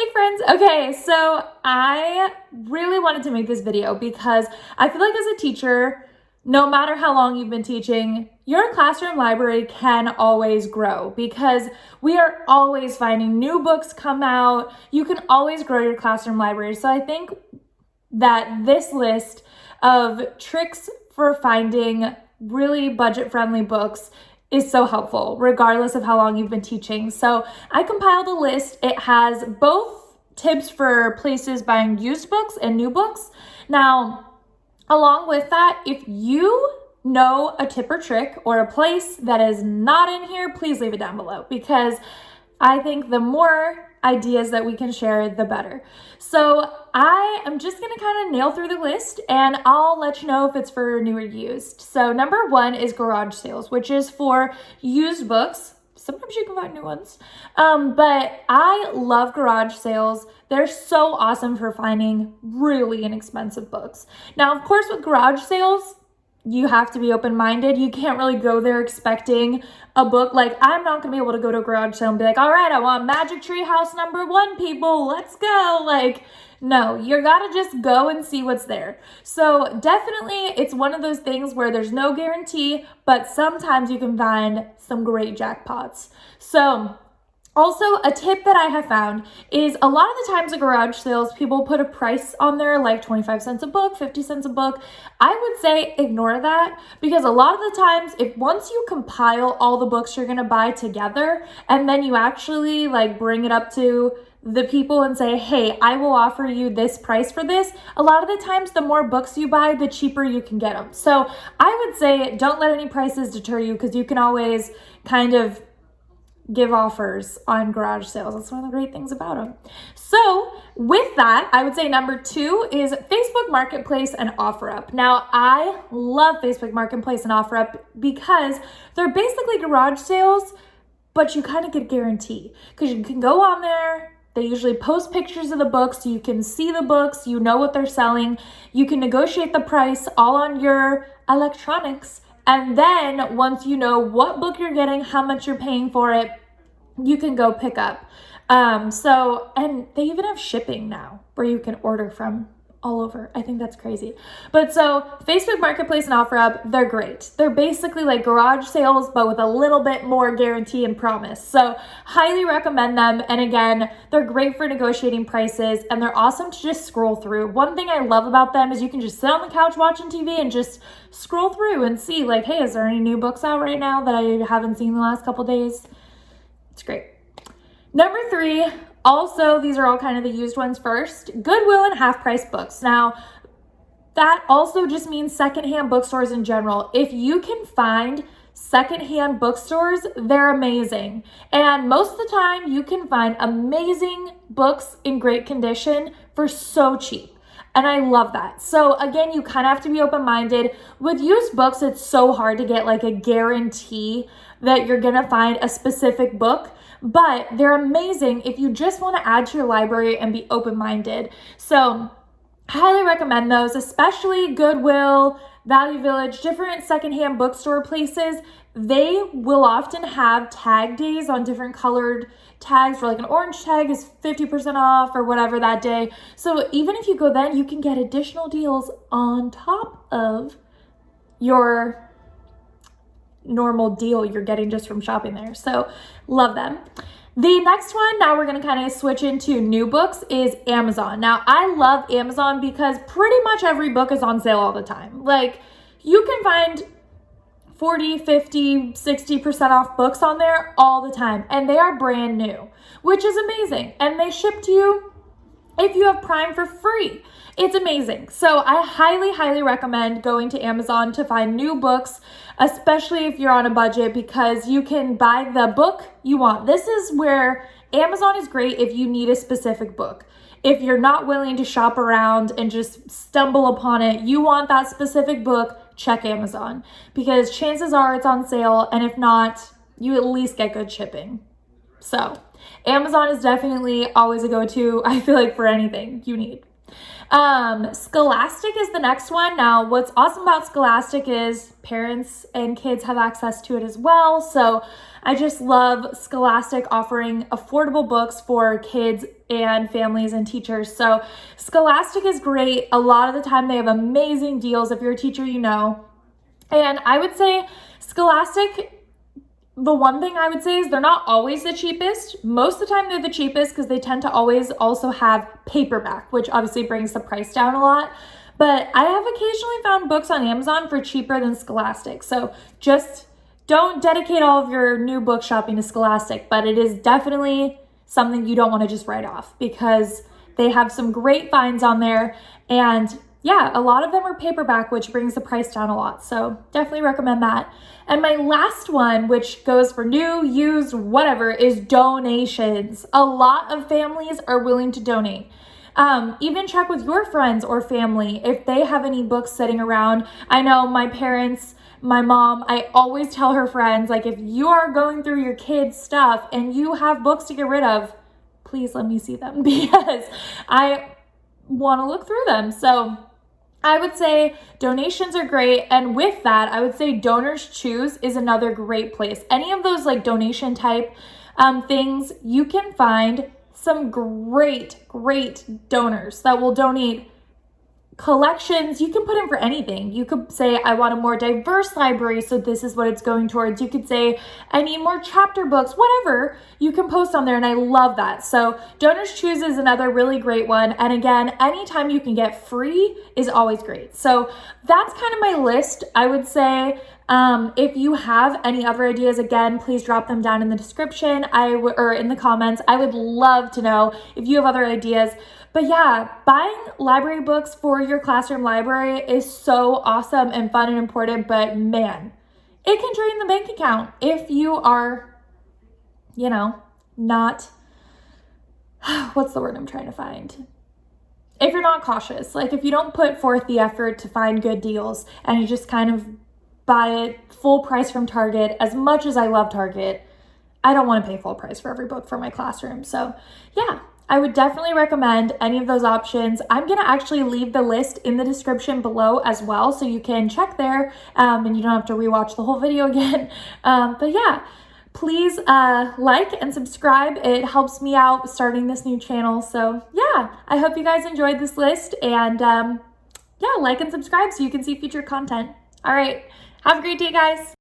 Hey friends, okay, so I really wanted to make this video because I feel like as a teacher, no matter how long you've been teaching, your classroom library can always grow because we are always finding new books come out. You can always grow your classroom library. So I think that this list of tricks for finding really budget-friendly books is so helpful, regardless of how long you've been teaching. So I compiled a list. It has both tips for places buying used books and new books. Now, along with that, if you know a tip or trick or a place that is not in here, please leave it down below because I think the more ideas that we can share, the better. So I am just gonna kind of nail through the list and I'll let you know if it's for new or used. So number one is garage sales, which is for used books. Sometimes you can find new ones, but I love garage sales. They're so awesome for finding really inexpensive books. Now, of course, with garage sales, you have to be open-minded. You can't really go there expecting a book. Like, I'm not gonna be able to go to a garage sale and be like, all right, I want Magic Tree House #1, people, let's go. Like, no, you gotta just go and see what's there. So definitely it's one of those things where there's no guarantee, but sometimes you can find some great jackpots. So also, a tip that I have found is a lot of the times at garage sales, people put a price on there like 25 cents a book, 50 cents a book. I would say ignore that because a lot of the times, if once you compile all the books you're gonna buy together and then you actually like bring it up to the people and say, hey, I will offer you this price for this. A lot of the times, the more books you buy, the cheaper you can get them. So I would say don't let any prices deter you because you can always kind of give offers on garage sales. That's one of the great things about them. So with that, I would say number two is Facebook Marketplace and OfferUp. Now, I love Facebook Marketplace and OfferUp because they're basically garage sales, but you kind of get a guarantee because you can go on there. They usually post pictures of the books so you can see the books, you know what they're selling. You can negotiate the price all on your electronics. And then once you know what book you're getting, how much you're paying for it, you can go pick up. And they even have shipping now where you can order from all over. I think that's crazy. But so Facebook Marketplace and OfferUp, they're great. They're basically like garage sales, but with a little bit more guarantee and promise. So highly recommend them. And again, they're great for negotiating prices and they're awesome to just scroll through. One thing I love about them is you can just sit on the couch watching TV and just scroll through and see like, hey, is there any new books out right now that I haven't seen the last couple days? It's great. Number three, also, these are all kind of the used ones first, Goodwill and half-price books. Now, that also just means secondhand bookstores in general. If you can find secondhand bookstores, they're amazing. And most of the time, you can find amazing books in great condition for so cheap. And I love that. So again, you kind of have to be open-minded. With used books, it's so hard to get like a guarantee that you're gonna find a specific book, but they're amazing if you just want to add to your library and be open-minded. So highly recommend those, especially Goodwill, Value Village, different secondhand bookstore places. They will often have tag days on different colored tags, for like an orange tag is 50% off or whatever that day. So even if you go then, you can get additional deals on top of your normal deal you're getting just from shopping there. So love them. The next one, now we're going to kind of switch into new books, is Amazon. Now, I love Amazon because pretty much every book is on sale all the time. Like, you can find 40, 50, 60% off books on there all the time, and they are brand new, which is amazing. And they ship to you if you have Prime for free. It's amazing. So I highly, highly recommend going to Amazon to find new books, especially if you're on a budget, because you can buy the book you want. This is where Amazon is great if you need a specific book. If you're not willing to shop around and just stumble upon it, you want that specific book, check Amazon because chances are it's on sale. And if not, you at least get good shipping. So Amazon is definitely always a go-to, I feel like, for anything you need. Scholastic is the next one. Now, what's awesome about Scholastic is parents and kids have access to it as well. So I just love Scholastic offering affordable books for kids and families and teachers. So Scholastic is great. A lot of the time they have amazing deals if you're a teacher, you know. And I would say Scholastic, the one thing I would say is they're not always the cheapest. Most of the time they're the cheapest because they tend to always also have paperback, which obviously brings the price down a lot. But I have occasionally found books on Amazon for cheaper than Scholastic. So just don't dedicate all of your new book shopping to Scholastic, but it is definitely something you don't want to just write off because they have some great finds on there. And yeah, a lot of them are paperback, which brings the price down a lot. So definitely recommend that. And my last one, which goes for new, used, whatever, is donations. A lot of families are willing to donate. Even check with your friends or family if they have any books sitting around. I know my parents, my mom, I always tell her friends, like, if you are going through your kids' stuff and you have books to get rid of, please let me see them because I want to look through them. So I would say donations are great. And with that, I would say DonorsChoose is another great place. Any of those like donation type things, you can find some great donors that will donate collections. You can put in for anything. You could say, I want a more diverse library, so this is what it's going towards. You could say, I need more chapter books, whatever. You can post on there, and I love that. So DonorsChoose is another really great one. And again, anytime you can get free is always great. So that's kind of my list. I would say if you have any other ideas, again, please drop them down in the description or in the comments. I would love to know if you have other ideas. But yeah, buying library books for your classroom library is so awesome and fun and important, but man, it can drain the bank account if you are, you know, not, what's the word I'm trying to find? If you're not cautious, like if you don't put forth the effort to find good deals and you just kind of buy it full price from Target. As much as I love Target, I don't want to pay full price for every book for my classroom. So yeah, I would definitely recommend any of those options. I'm going to actually leave the list in the description below as well, so you can check there and you don't have to rewatch the whole video again. But yeah, please like and subscribe. It helps me out starting this new channel. So yeah, I hope you guys enjoyed this list, and yeah, like and subscribe so you can see future content. All right, have a great day, guys.